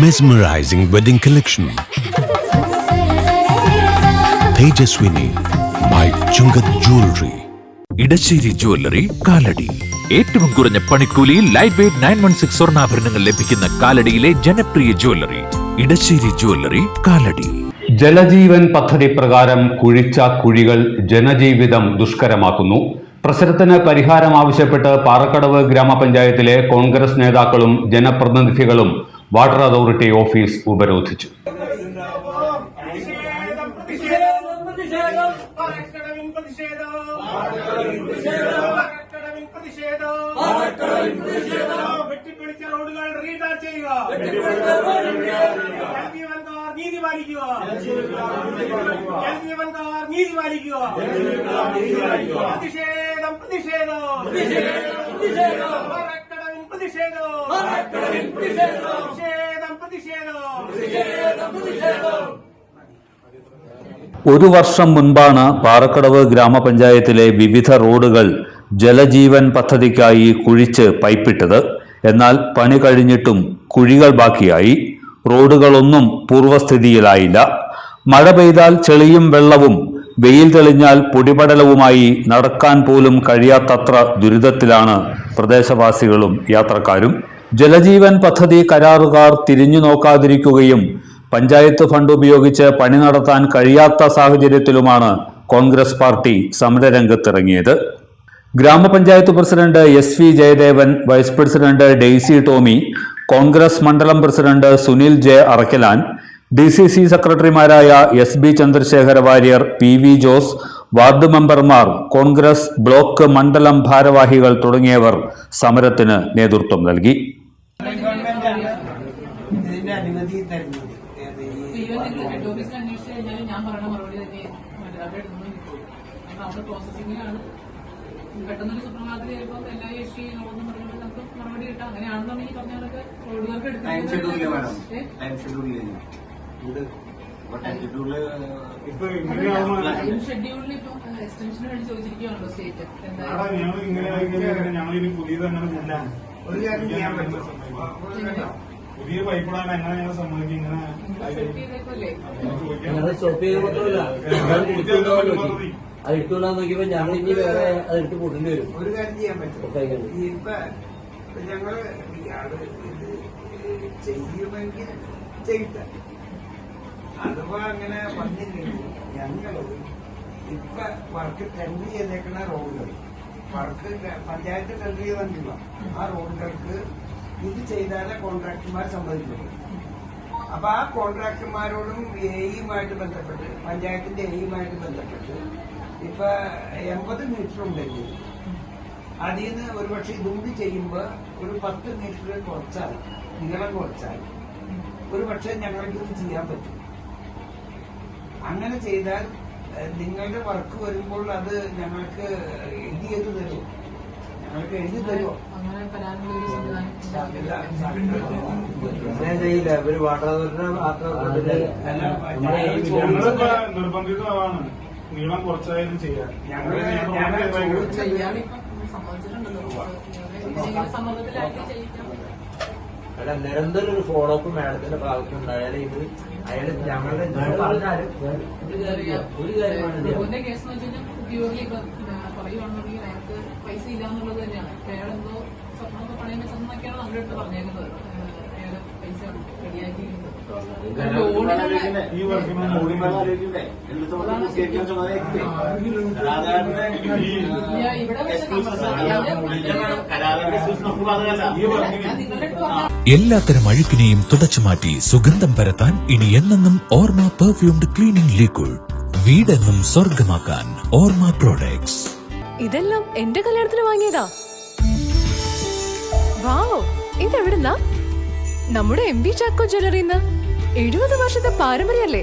Mesmerizing wedding collection. Tejaswini by Chungat Jewelry. Edassery jewellery Kalady. ഏറ്റവും കുറഞ്ഞ പണിക്കൂലിയിൽ ലൈറ്റ് വെയ്റ്റ് 916 സ്വർണ്ണാഭരണങ്ങൾ ലഭിക്കുന്ന കാലടിയിലെ ജനപ്രിയ ജ്വല്ലറി ഇടശ്ശേരി ജ്വല്ലറി കാലടി. ജലജീവൻ പദ്ധതി പ്രകാരം കുഴിച്ച കുഴികൾ ജനജീവിതം ദുഷ്കരമാക്കുന്നു. പ്രശ്നത്തിന് പരിഹാരം ആവശ്യപ്പെട്ട് പാറക്കടവ് ഗ്രാമപഞ്ചായത്തിലെ കോൺഗ്രസ് നേതാക്കളും ജനപ്രതിനിധികളും വാട്ടർ അതോറിറ്റി ഓഫീസ് ഉപരോധിച്ചു. ഒരു വർഷം മുൻപാണ് പാറക്കടവ് ഗ്രാമപഞ്ചായത്തിലെ വിവിധ റോഡുകൾ ജലജീവൻ പദ്ധതിക്കായി കുഴിച്ച് പൈപ്പിട്ടത്. എന്നാൽ പണി കഴിഞ്ഞിട്ടും കുഴികൾ ബാക്കിയായി. റോഡുകളൊന്നും പൂർവ്വസ്ഥിതിയിലായില്ല. മഴ പെയ്താൽ ചെളിയും വെള്ളവും, വെയിൽ തെളിഞ്ഞാൽ പൊടിപടലവുമായി നടക്കാൻ പോലും കഴിയാത്തത്ര ദുരിതത്തിലാണ് പ്രദേശവാസികളും യാത്രക്കാരും. ജലജീവൻ പദ്ധതി കരാറുകാർ തിരിഞ്ഞു നോക്കാതിരിക്കുകയും പഞ്ചായത്ത് ഫണ്ട് ഉപയോഗിച്ച് പണി നടത്താൻ കഴിയാത്ത സാഹചര്യത്തിലുമാണ് കോൺഗ്രസ് പാർട്ടി സമരരംഗത്തിറങ്ങിയത്. ഗ്രാമപഞ്ചായത്ത് president SV Jayadevan, vice president Daisy Tomy, Congress മണ്ഡലം president Sunil J Arakkalan, DCC സെക്രട്ടറിമാരായ SB Chandrasekhara Warrier, PV Jose, ward മെമ്പർമാർ, കോൺഗ്രസ് ബ്ലോക്ക് മണ്ഡലം ഭാരവാഹികൾ തുടങ്ങിയവർ സമരത്തിന് നേതൃത്വം നൽകി. പെട്ടെന്നൊരു സുപ്രഭാതത്തിൽ ചിലപ്പോൾ എല്ലാ ലോകം നമുക്ക് മറുപടി കിട്ടാം. അങ്ങനെയാണെന്നുണ്ടെങ്കിൽ പറഞ്ഞവർക്ക് റോഡുകാർക്ക് എടുക്കാൻ ഷെഡ്യൂളിൽ ഇപ്പം എക്സ്റ്റൻഷന് വേണ്ടി ചോദിച്ചിരിക്കുകയാണല്ലോ സ്റ്റേറ്റ്. പുതിയ പൈപ്പിടാൻ എങ്ങനെ ഞങ്ങൾ സമ്മതിക്കും? അത് എടുത്തുകൊണ്ടാന്ന് നോക്കിയപ്പോ ഞങ്ങൾ ഇനി വേറെ അതെടുത്ത് കൂട്ടേണ്ടി വരും. ഒരു കാര്യം ചെയ്യാൻ പറ്റും. ഇപ്പൊ ഞങ്ങള് ഇത് ചെയ്യുമെങ്കിൽ ചെയ്ത അഥവാ അങ്ങനെ വന്നില്ലെങ്കിൽ ഞങ്ങള് ഇപ്പൊ വർക്ക് ടെൻഡർ ചെയ്തേക്കുന്ന റോഡുകൾ, വർക്ക് പഞ്ചായത്ത് ടെൻഡർ ചെയ്തിട്ടുള്ള ആ റോഡുകൾക്ക് ഇത് ചെയ്താലേ കോൺട്രാക്ടർമാർ സമ്മതിക്കുള്ളൂ. അപ്പൊ ആ കോൺട്രാക്ടർമാരോടും എയുമായിട്ട് ബന്ധപ്പെട്ട്, പഞ്ചായത്തിന്റെ എയുമായിട്ട് ബന്ധപ്പെട്ട് ഇപ്പൊ 80 മീറ്റർ ഉണ്ടെങ്കിൽ അതിൽ നിന്ന് ഒരുപക്ഷെ ഇതുകൊണ്ട് ചെയ്യുമ്പോ ഒരു 10 മീറ്റർ കുറച്ചാൽ, നീളം കുറച്ചാൽ ഒരുപക്ഷെ ഞങ്ങൾക്ക് ഇത് ചെയ്യാൻ പറ്റും. അങ്ങനെ ചെയ്താൽ നിങ്ങളുടെ വർക്ക് വരുമ്പോൾ അത് ഞങ്ങൾക്ക് എഴുതി ചെയ്ത് തരുമോ? ഞങ്ങൾക്ക് എഴുതി തരുമോ? നിർബന്ധിതമാണ് നീളം കുറച്ചായാലും ചെയ്യാൻ. അല്ല, നിരന്തരം ഒരു ഫോളോ അപ്പ് മാഡത്തിന്റെ ഭാഗത്തുണ്ടായാലും ഇത് അയാൾ ഞങ്ങളുടെ പറഞ്ഞാലും ഒരു കാര്യമാണ്. കേസ് പ്യൂർലി പറയുവാണെന്നുണ്ടെങ്കിൽ അയാൾക്ക് പൈസ ഇല്ലാന്നുള്ളത് തന്നെയാണ്. അയാൾ എന്തോ സ്വപ്നമൊക്കെ പണയം വെച്ചെന്നൊക്കെയാണ് നമ്മുടെ അടുത്ത് പറഞ്ഞേക്കുന്നത്. അയാള് പൈസ റെഡിയാക്കിയിട്ടുണ്ട്. എല്ലാത്തരം അഴുക്കിനെയും തുടച്ചുമാറ്റി സുഗന്ധം പരത്താൻ ഇനി എന്നെന്നും ഓർമ്മ പെർഫ്യൂംഡ് ക്ലീനിംഗ് ലിക്വിഡ്. വീടെന്നും സ്വർഗമാക്കാൻ ഓർമ്മ പ്രോഡക്ട്സ്. ഇതെല്ലാം എന്റെ കല്യാണത്തിന് വാങ്ങിയതാ. വാവ്, ഇതെവിടുന്നാ? നമ്മുടെ MV ചാക്കോ ജ്വല്ലറിന്ന്. 70 വർഷത്തെ പാരമ്പര്യല്ലേ?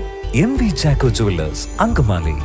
MV Chacko jewellers, Angamaly.